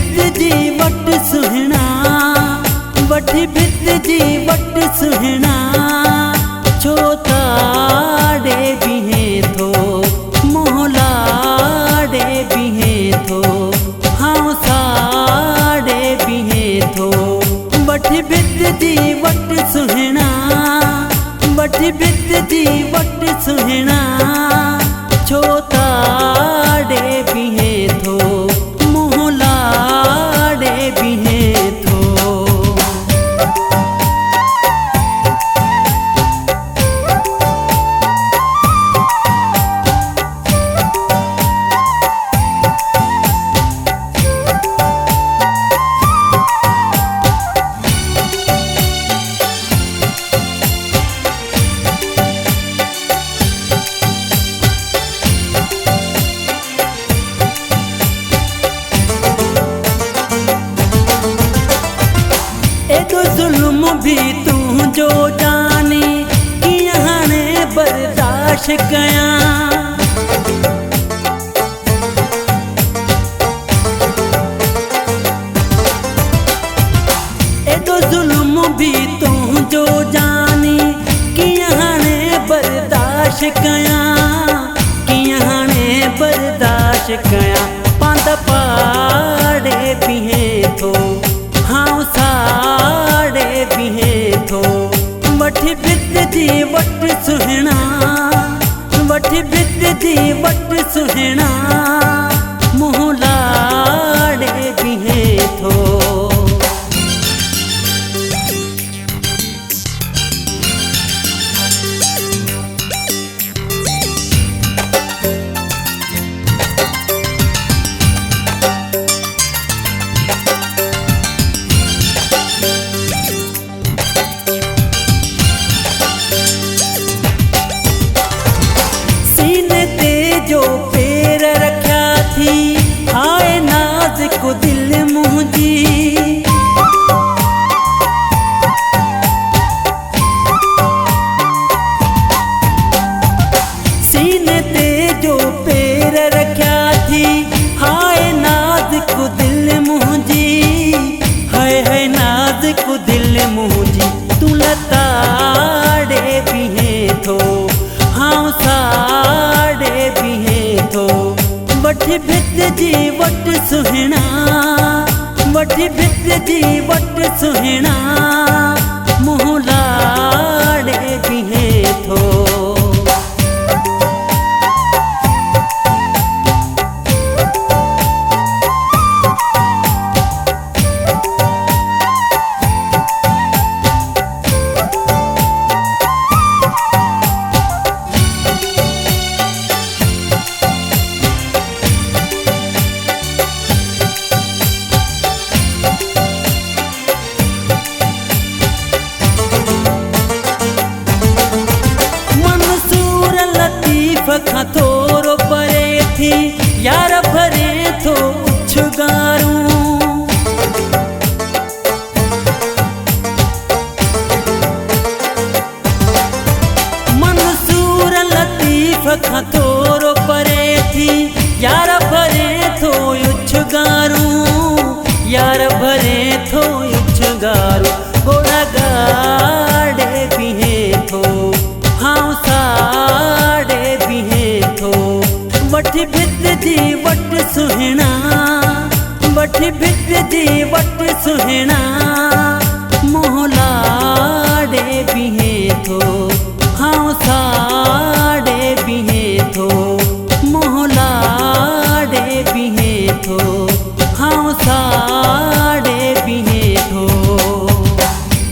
भित जी वट सुहिणा, वठी भित जी वट सुहिणा, छो ताड़े बिहे थो मोहलाड़े बिहे थो, हाँ साड़े बिहे थो। वठी भित जी वट सुहिणा, वठी भित जी वट सुहिणा, छो ताड़े बिहे थो मोहलाड़े बिहे थो। एडो जुल्म भी तू जो जाने कि हाणे बर्दाश्त कया। एडो जुल्म भी तू जो जाने कि हाणे बर्दाश्त कया, कि हाणे बर्दाश्त कया। पांदा पाड़े बिहे थो, हाँ साड़े बिहे थो। वठी भित जी वट सुहिणा, वठी भित जी वट सुहिणा, मोहलाड़े बिहे थो। सीने ते जो पैर रखा थी, हाय नाज़ुक दिल मुझी। सीने ते जो पैर रखा थी, हाय नाज़ुक दिल मुझी, हाय नाज़ुक दिल मुझी। तू लताड़े बिहे थो, हाँ साड़े बिहे थो। वठी भित जी वट सुहिणा, वठी भित जी वट सुहिणा, मोहलाड़े बिहे थो। खां थोरो परे थी, यार भरे थो उछगारूं। मंसूर लतीफ़ खां थोरो परे थी, यार भरे थो उछगारूं, यार भरे थो उछगारूं। घोड़ा गाड़े बिहे थो, हाँ साड़े बिहे थो। वठी भित जी वट सुहिणा, वठी भित जी वट सुहिणा, मोहलाड़े बिहे थो, हाँ साड़े